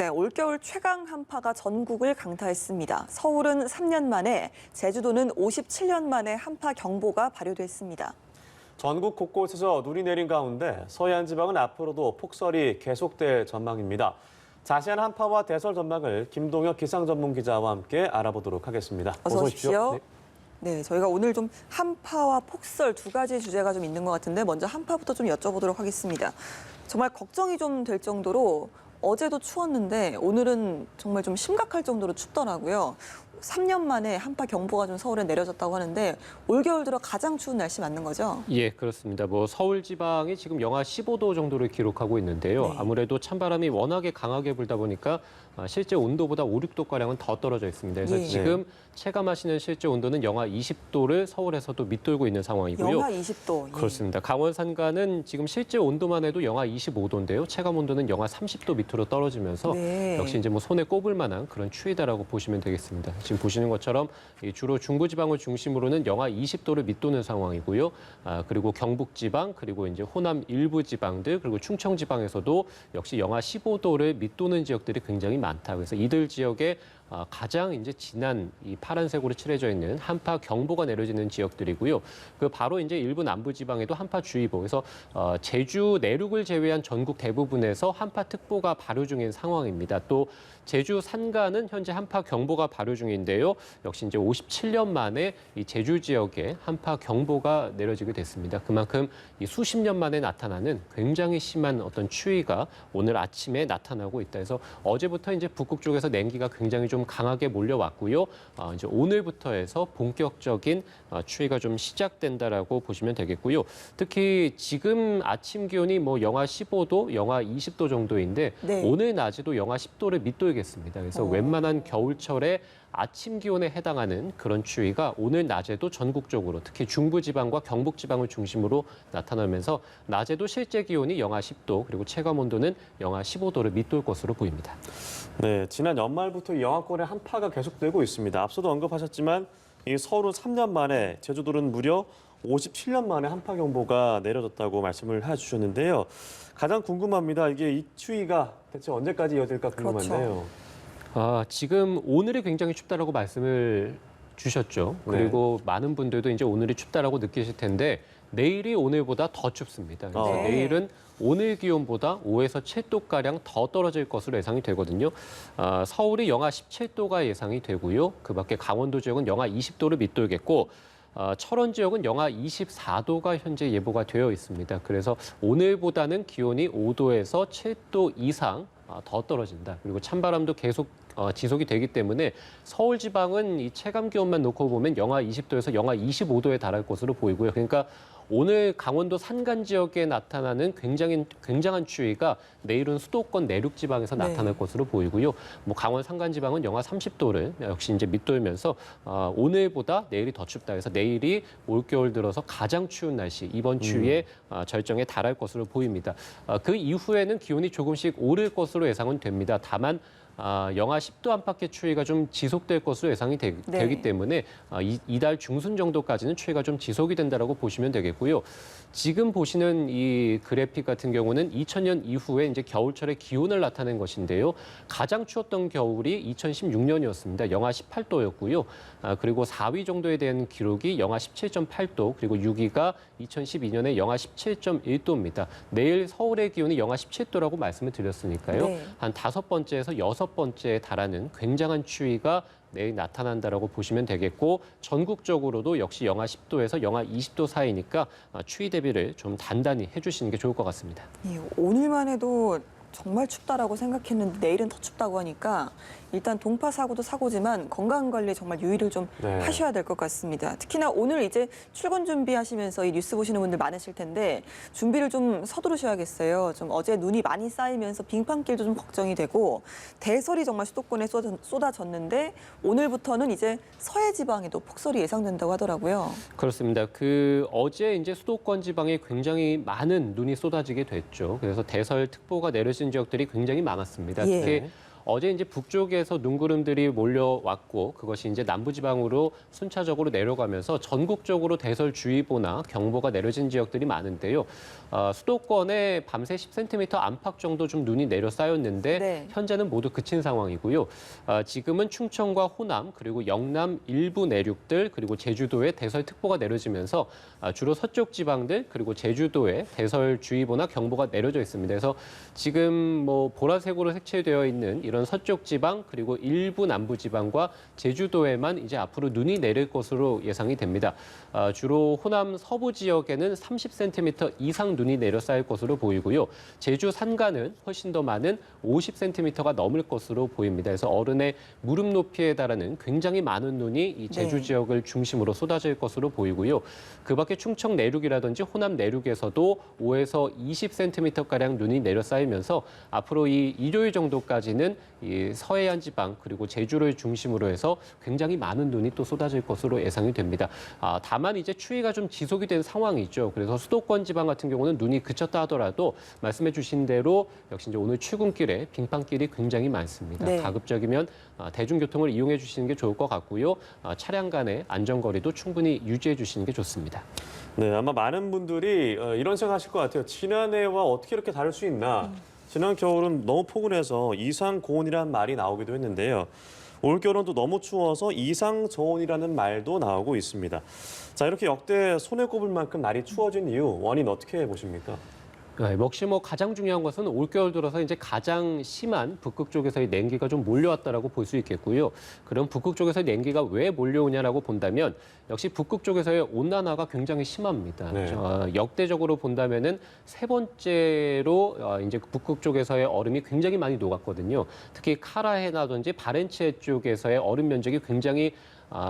네, 올겨울 최강 한파가 전국을 강타했습니다. 서울은 3년 만에, 제주도는 57년 만에 한파 경보가 발효됐습니다. 전국 곳곳에서 눈이 내린 가운데 서해안 지방은 앞으로도 폭설이 계속될 전망입니다. 자세한 한파와 대설 전망을 김동혁 기상 전문 기자와 함께 알아보도록 하겠습니다. 어서 오십시오. 네, 저희가 오늘 좀 한파와 폭설 두 가지 주제가 좀 있는 것 같은데 먼저 한파부터 좀 여쭤보도록 하겠습니다. 정말 걱정이 좀 될 정도로 어제도 추웠는데 오늘은 정말 좀 심각할 정도로 춥더라고요. 3년 만에 한파 경보가 좀 서울에 내려졌다고 하는데 올겨울 들어 가장 추운 날씨 맞는 거죠? 예, 그렇습니다. 서울 지방이 지금 영하 15도 정도를 기록하고 있는데요. 네. 아무래도 찬바람이 워낙에 강하게 불다 보니까 실제 온도보다 5, 6도가량은 더 떨어져 있습니다. 그래서 네. 지금 체감하시는 실제 온도는 영하 20도를 서울에서도 밑돌고 있는 상황이고요. 영하 20도. 예. 그렇습니다. 강원 산간은 지금 실제 온도만 해도 영하 25도인데요. 체감 온도는 영하 30도 밑으로 떨어지면서 네. 역시 이제 손에 꼽을 만한 그런 추위다라고 보시면 되겠습니다. 지금 보시는 것처럼 주로 중부지방을 중심으로는 영하 20도를 밑도는 상황이고요. 그리고 경북지방 그리고 이제 호남 일부 지방들 그리고 충청지방에서도 역시 영하 15도를 밑도는 지역들이 굉장히 많다. 그래서 이들 지역에 가장 이제 진한 이 파란색으로 칠해져 있는 한파 경보가 내려지는 지역들이고요. 그 바로 이제 일부 남부 지방에도 한파주의보. 그래서 제주 내륙을 제외한 전국 대부분에서 한파특보가 발효 중인 상황입니다. 또 제주 산간은 현재 한파 경보가 발효 중인데요. 역시 이제 57년 만에 이 제주 지역에 한파 경보가 내려지게 됐습니다. 그만큼 이 수십 년 만에 나타나는 굉장히 심한 어떤 추위가 오늘 아침에 나타나고 있다. 해서 어제부터 이제 북극 쪽에서 냉기가 굉장히 좀 강하게 몰려왔고요. 이제 오늘부터 해서 본격적인 추위가 좀 시작된다라고 보시면 되겠고요. 특히 지금 아침 기온이 영하 15도, 영하 20도 정도인데 네. 오늘 낮에도 영하 10도를 밑돌겠습니다. 그래서 웬만한 겨울철에 아침 기온에 해당하는 그런 추위가 오늘 낮에도 전국적으로 특히 중부지방과 경북지방을 중심으로 나타나면서 낮에도 실제 기온이 영하 10도 그리고 체감 온도는 영하 15도를 밑돌 것으로 보입니다. 네, 지난 연말부터 이 영하권의 한파가 계속되고 있습니다. 앞서도 언급하셨지만 이 서울은 3년 만에, 제주도는 무려 57년 만에 한파 경보가 내려졌다고 말씀을 해주셨는데요. 가장 궁금합니다. 이게 이 추위가 대체 언제까지 이어질까 궁금한데요. 그렇죠. 지금 오늘이 굉장히 춥다라고 말씀을 주셨죠. 그리고 많은 분들도 이제 오늘이 춥다라고 느끼실 텐데 내일이 오늘보다 더 춥습니다. 그래서 네. 내일은 오늘 기온보다 5에서 7도가량 더 떨어질 것으로 예상이 되거든요. 서울이 영하 17도가 예상이 되고요. 그 밖에 강원도 지역은 영하 20도를 밑돌겠고 철원 지역은 영하 24도가 현재 예보가 되어 있습니다. 그래서 오늘보다는 기온이 5도에서 7도 이상 더 떨어진다. 그리고 찬바람도 계속 지속이 되기 때문에 서울 지방은 이 체감 기온만 놓고 보면 영하 20도에서 영하 25도에 달할 것으로 보이고요. 그러니까 오늘 강원도 산간 지역에 나타나는 굉장한 추위가 내일은 수도권 내륙 지방에서 네. 나타날 것으로 보이고요. 강원 산간 지방은 영하 30도를 역시 이제 밑돌면서 오늘보다 내일이 더 춥다. 그래서 내일이 올겨울 들어서 가장 추운 날씨, 이번 추위의 절정에 달할 것으로 보입니다. 그 이후에는 기온이 조금씩 오를 것으로 예상은 됩니다. 다만 영하 10도 안팎의 추위가 좀 지속될 것으로 예상이 되기 때문에 이달 중순 정도까지는 추위가 좀 지속이 된다라고 보시면 되겠고요. 지금 보시는 이 그래픽 같은 경우는 2000년 이후에 이제 겨울철의 기온을 나타낸 것인데요. 가장 추웠던 겨울이 2016년이었습니다. 영하 18도였고요. 그리고 4위 정도에 대한 기록이 영하 17.8도, 그리고 6위가 2012년에 영하 17.1도입니다. 내일 서울의 기온이 영하 17도라고 말씀을 드렸으니까요. 네. 한 5번째에서 6번째에 달하는 굉장한 추위가 내일 나타난다라고 보시면 되겠고 전국적으로도 역시 영하 10도에서 영하 20도 사이니까 추위 대비를 좀 단단히 해주시는 게 좋을 것 같습니다. 예, 오늘만 해도 정말 춥다라고 생각했는데 내일은 더 춥다고 하니까 일단 동파 사고도 사고지만 건강관리 정말 유의를 좀 하셔야 될 것 같습니다. 특히나 오늘 이제 출근 준비하시면서 이 뉴스 보시는 분들 많으실 텐데 준비를 좀 서두르셔야겠어요. 좀 어제 눈이 많이 쌓이면서 빙판길도 좀 걱정이 되고 대설이 정말 수도권에 쏟아졌는데 오늘부터는 이제 서해 지방에도 폭설이 예상된다고 하더라고요. 그렇습니다. 어제 이제 수도권 지방에 굉장히 많은 눈이 쏟아지게 됐죠. 그래서 대설특보가 내려진 지역들이 굉장히 많았습니다. 예. 특히 어제 이제 북쪽에서 눈구름들이 몰려왔고 그것이 이제 남부지방으로 순차적으로 내려가면서 전국적으로 대설주의보나 경보가 내려진 지역들이 많은데요. 수도권에 밤새 10cm 안팎 정도 좀 눈이 내려 쌓였는데 네. 현재는 모두 그친 상황이고요. 지금은 충청과 호남 그리고 영남 일부 내륙들 그리고 제주도에 대설특보가 내려지면서 주로 서쪽 지방들 그리고 제주도에 대설주의보나 경보가 내려져 있습니다. 그래서 지금 뭐 보라색으로 색칠되어 있는 이런 서쪽 지방 그리고 일부 남부 지방과 제주도에만 이제 앞으로 눈이 내릴 것으로 예상이 됩니다. 주로 호남 서부 지역에는 30cm 이상 눈이 내려 쌓일 것으로 보이고요. 제주 산간은 훨씬 더 많은 50cm가 넘을 것으로 보입니다. 그래서 어른의 무릎 높이에 달하는 굉장히 많은 눈이 이 제주 네. 지역을 중심으로 쏟아질 것으로 보이고요. 그 밖에 충청 내륙이라든지 호남 내륙에서도 5에서 20cm가량 눈이 내려 쌓이면서 앞으로 이 일요일 정도까지는 이 서해안 지방 그리고 제주를 중심으로 해서 굉장히 많은 눈이 또 쏟아질 것으로 예상이 됩니다. 다만 이제 추위가 좀 지속이 된 상황이죠. 그래서 수도권 지방 같은 경우는 눈이 그쳤다 하더라도 말씀해 주신 대로 역시 이제 오늘 출근길에 빙판길이 굉장히 많습니다. 네. 가급적이면 대중교통을 이용해 주시는 게 좋을 것 같고요. 차량 간의 안전거리도 충분히 유지해 주시는 게 좋습니다. 네, 아마 많은 분들이 이런 생각하실 것 같아요. 지난해와 어떻게 이렇게 다를 수 있나. 지난 겨울은 너무 포근해서 이상 고온이라는 말이 나오기도 했는데요. 올 겨울은 또 너무 추워서 이상 저온이라는 말도 나오고 있습니다. 자, 이렇게 역대 손에 꼽을 만큼 날이 추워진 이유 원인 어떻게 보십니까? 네, 역시 뭐 가장 중요한 것은 올겨울 들어서 이제 가장 심한 북극 쪽에서의 냉기가 좀 몰려왔다라고 볼 수 있겠고요. 그럼 북극 쪽에서 냉기가 왜 몰려오냐라고 본다면 역시 북극 쪽에서의 온난화가 굉장히 심합니다. 네. 역대적으로 본다면은 세 번째로 이제 북극 쪽에서의 얼음이 굉장히 많이 녹았거든요. 특히 카라해나든지 바렌츠해 쪽에서의 얼음 면적이 굉장히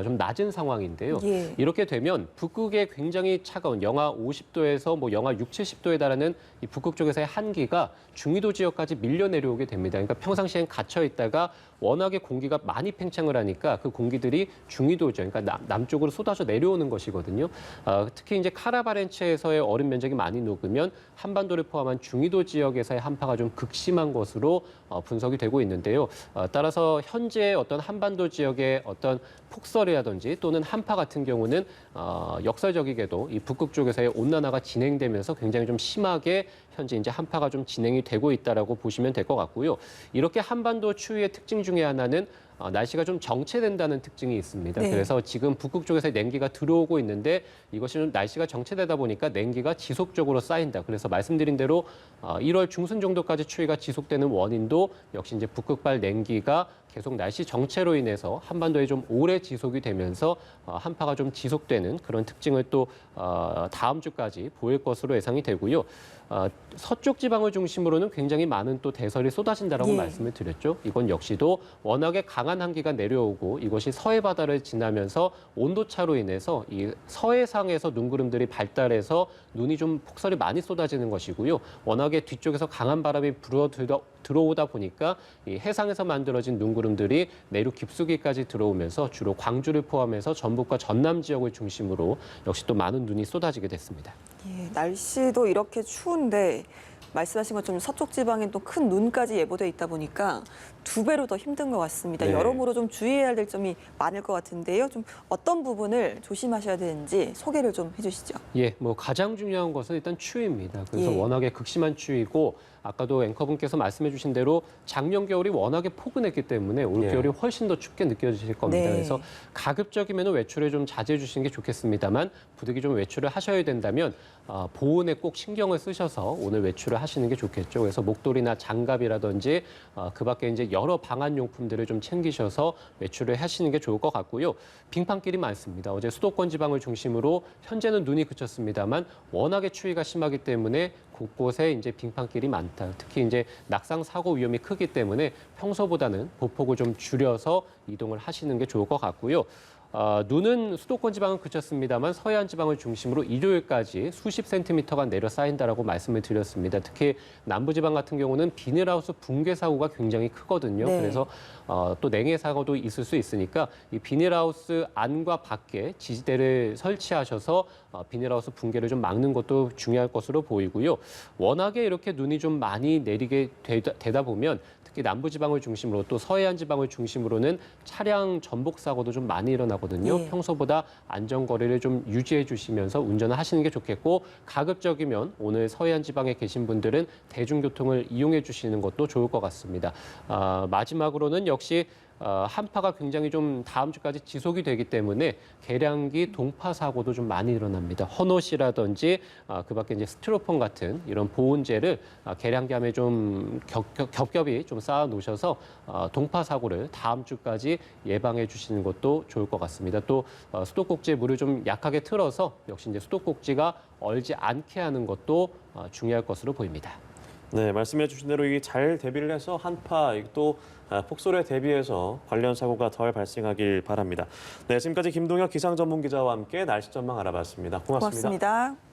좀 낮은 상황인데요. 예. 이렇게 되면 북극의 굉장히 차가운 영하 50도에서 뭐 영하 6, 70도에 달하는 이 북극 쪽에서의 한기가 중위도 지역까지 밀려 내려오게 됩니다. 그러니까 평상시엔 갇혀 있다가 워낙에 공기가 많이 팽창을 하니까 그 공기들이 중위도죠. 그러니까 남쪽으로 쏟아져 내려오는 것이거든요. 특히 이제 카라바렌츠에서의 얼음 면적이 많이 녹으면 한반도를 포함한 중위도 지역에서의 한파가 좀 극심한 것으로 분석이 되고 있는데요. 따라서 현재 어떤 한반도 지역의 어떤 폭설이라든지 또는 한파 같은 경우는 역설적이게도 이 북극 쪽에서의 온난화가 진행되면서 굉장히 좀 심하게 현재 이제 한파가 좀 진행이 되고 있다라고 보시면 될 것 같고요. 이렇게 한반도 추위의 특징 중에 하나는 날씨가 좀 정체된다는 특징이 있습니다. 네. 그래서 지금 북극 쪽에서 냉기가 들어오고 있는데 이것이 좀 날씨가 정체되다 보니까 냉기가 지속적으로 쌓인다. 그래서 말씀드린 대로 1월 중순 정도까지 추위가 지속되는 원인도 역시 이제 북극발 냉기가 계속 날씨 정체로 인해서 한반도에 좀 오래 지속이 되면서 한파가 좀 지속되는 그런 특징을 또 다음 주까지 보일 것으로 예상이 되고요. 서쪽 지방을 중심으로는 굉장히 많은 또 대설이 쏟아진다라고 예. 말씀을 드렸죠. 이건 역시도 워낙에 강한 한기가 내려오고 이것이 서해 바다를 지나면서 온도차로 인해서 이 서해상에서 눈구름들이 발달해서 눈이 좀 폭설이 많이 쏟아지는 것이고요. 워낙에 뒤쪽에서 강한 바람이 들어오다 보니까 이 해상에서 만들어진 눈구름들이 내륙 깊숙이까지 들어오면서 주로 광주를 포함해서 전북과 전남 지역을 중심으로 역시 또 많은 눈이 쏟아지게 됐습니다. 예, 날씨도 이렇게 추운데 말씀하신 것처럼 서쪽 지방에 또 큰 눈까지 예보돼 있다 보니까 두 배로 더 힘든 것 같습니다. 네. 여러모로 좀 주의해야 될 점이 많을 것 같은데요. 좀 어떤 부분을 조심하셔야 되는지 소개를 좀 해주시죠. 예, 뭐 가장 중요한 것은 일단 추위입니다. 그래서 예. 워낙에 극심한 추위고 아까도 앵커분께서 말씀해 주신 대로 작년 겨울이 워낙에 포근했기 때문에 올 예. 겨울이 훨씬 더 춥게 느껴지실 겁니다. 네. 그래서 가급적이면 외출에 좀 자제해 주시는 게 좋겠습니다만 부득이 좀 외출을 하셔야 된다면 보온에 꼭 신경을 쓰셔서 오늘 외출을 하시는 게 좋겠죠. 그래서 목도리나 장갑이라든지 그 밖에 이제 여러 방한용품들을 좀 챙기셔서 외출을 하시는 게 좋을 것 같고요. 빙판길이 많습니다. 어제 수도권 지방을 중심으로 현재는 눈이 그쳤습니다만 워낙에 추위가 심하기 때문에 곳곳에 이제 빙판길이 많다. 특히 이제 낙상 사고 위험이 크기 때문에 평소보다는 보폭을 좀 줄여서 이동을 하시는 게 좋을 것 같고요. 눈은 수도권 지방은 그쳤습니다만 서해안 지방을 중심으로 일요일까지 수십 센티미터가 내려 쌓인다라고 말씀을 드렸습니다. 특히 남부 지방 같은 경우는 비닐하우스 붕괴 사고가 굉장히 크거든요. 네. 그래서 또 냉해 사고도 있을 수 있으니까 이 비닐하우스 안과 밖에 지지대를 설치하셔서 비닐하우스 붕괴를 좀 막는 것도 중요할 것으로 보이고요. 워낙에 이렇게 눈이 좀 많이 내리게 되다 보면 특히 특히 남부지방을 중심으로 또 서해안 지방을 중심으로는 차량 전복 사고도 좀 많이 일어나거든요. 예. 평소보다 안전거리를 좀 유지해 주시면서 운전을 하시는 게 좋겠고 가급적이면 오늘 서해안 지방에 계신 분들은 대중교통을 이용해 주시는 것도 좋을 것 같습니다. 마지막으로는 역시 한파가 굉장히 좀 다음 주까지 지속이 되기 때문에 계량기 동파 사고도 좀 많이 일어납니다. 헌옷이라든지 그 밖에 이제 스티로폼 같은 이런 보온재를 계량기함에 좀 겹겹이 좀 쌓아 놓으셔서 동파 사고를 다음 주까지 예방해 주시는 것도 좋을 것 같습니다. 또 수도꼭지에 물을 좀 약하게 틀어서 역시 이제 수도꼭지가 얼지 않게 하는 것도 중요할 것으로 보입니다. 네, 말씀해 주신 대로 이게 잘 대비를 해서 한파 또 폭설에 대비해서 관련 사고가 덜 발생하길 바랍니다. 네, 지금까지 김동혁 기상전문기자와 함께 날씨 전망 알아봤습니다. 고맙습니다. 고맙습니다.